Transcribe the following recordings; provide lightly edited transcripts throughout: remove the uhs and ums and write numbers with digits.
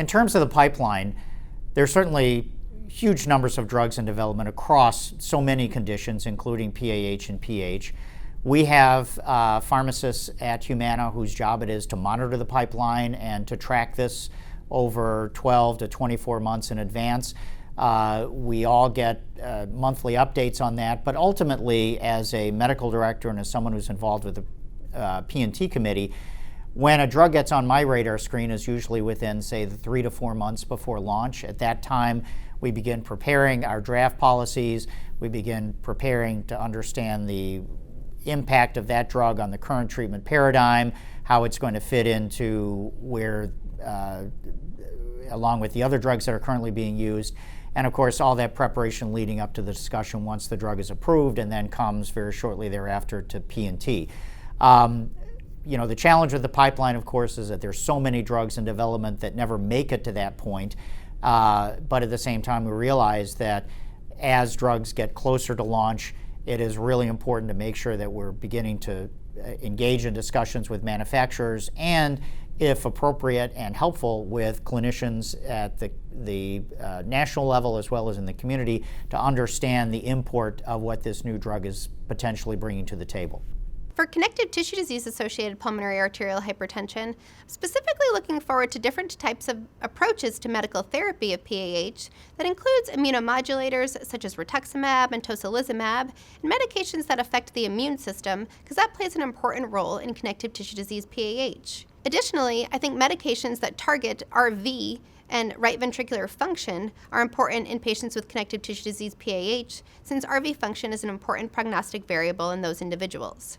terms of the pipeline, there's certainly huge numbers of drugs in development across so many conditions, including PAH and PH. We have pharmacists at Humana whose job it is to monitor the pipeline and to track this over 12 to 24 months in advance. We all get monthly updates on that, but ultimately, as a medical director and as someone who's involved with the P&T committee, when a drug gets on my radar screen is usually within, say, the 3 to 4 months before launch. At that time, we begin preparing our draft policies. We begin preparing to understand the impact of that drug on the current treatment paradigm, how it's going to fit into where, along with the other drugs that are currently being used, and of course all that preparation leading up to the discussion once the drug is approved and then comes very shortly thereafter to P&T. The challenge with the pipeline, of course, is that there's so many drugs in development that never make it to that point. But at the same time, we realize that as drugs get closer to launch, it is really important to make sure that we're beginning to engage in discussions with manufacturers and, if appropriate and helpful, with clinicians at the national level as well as in the community to understand the import of what this new drug is potentially bringing to the table. For connective tissue disease-associated pulmonary arterial hypertension, specifically looking forward to different types of approaches to medical therapy of PAH that includes immunomodulators such as rituximab and tocilizumab, and medications that affect the immune system, because that plays an important role in connective tissue disease PAH. Additionally, I think medications that target RV and right ventricular function are important in patients with connective tissue disease PAH, since RV function is an important prognostic variable in those individuals.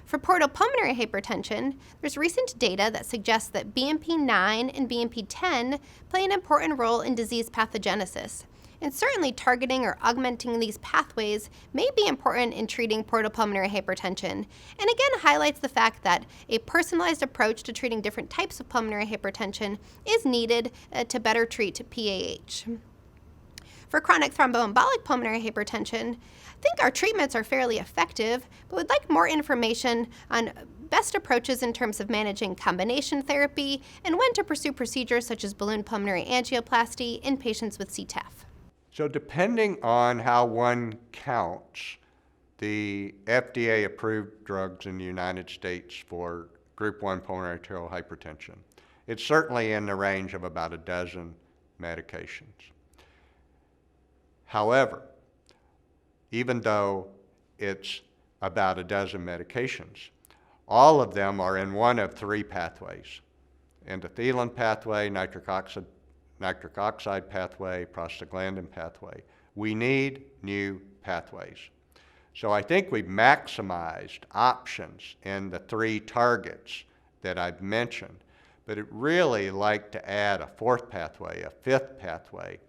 For portal pulmonary hypertension, there's recent data that suggests that BMP9 and BMP10 play an important role in disease pathogenesis, and certainly targeting or augmenting these pathways may be important in treating portal pulmonary hypertension, and again highlights the fact that a personalized approach to treating different types of pulmonary hypertension is needed to better treat PAH. For chronic thromboembolic pulmonary hypertension, I think our treatments are fairly effective, but would like more information on best approaches in terms of managing combination therapy and when to pursue procedures such as balloon pulmonary angioplasty in patients with CTEPH. So depending on how one counts the FDA-approved drugs in the United States for Group 1 pulmonary arterial hypertension, it's certainly in the range of about a dozen medications. However, even though it's about a dozen medications, all of them are in one of three pathways: endothelin pathway, nitric oxide pathway, prostaglandin pathway. We need new pathways. So I think we've maximized options in the three targets that I've mentioned, but I'd really like to add a fourth pathway, a fifth pathway,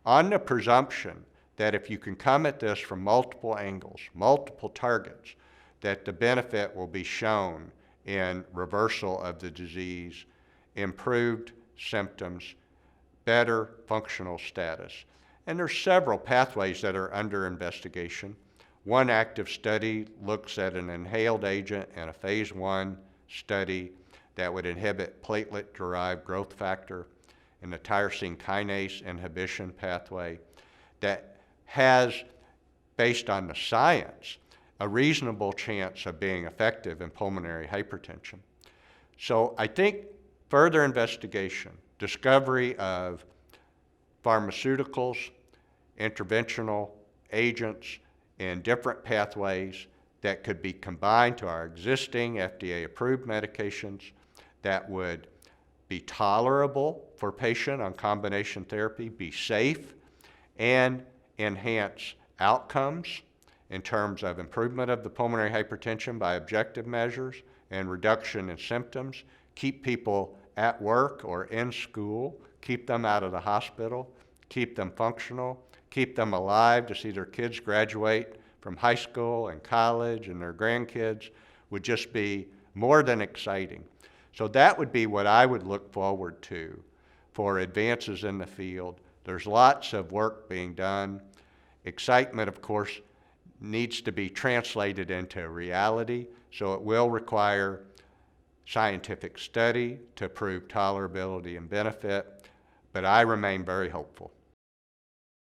on the presumption that if you can come at this from multiple angles, multiple targets, that the benefit will be shown in reversal of the disease, improved symptoms, better functional status. And there's several pathways that are under investigation. One active study looks at an inhaled agent in a phase 1 study that would inhibit platelet-derived growth factor in the tyrosine kinase inhibition pathway that has, based on the science, a reasonable chance of being effective in pulmonary hypertension. So I think further investigation, discovery of pharmaceuticals, interventional agents in different pathways that could be combined to our existing FDA-approved medications that would be tolerable for patient on combination therapy, be safe, and enhance outcomes in terms of improvement of the pulmonary hypertension by objective measures and reduction in symptoms, keep people at work or in school, keep them out of the hospital, keep them functional, keep them alive to see their kids graduate from high school and college and their grandkids would just be more than exciting. So that would be what I would look forward to for advances in the field. There's lots of work being done. Excitement, of course, needs to be translated into reality, so it will require scientific study to prove tolerability and benefit, but I remain very hopeful.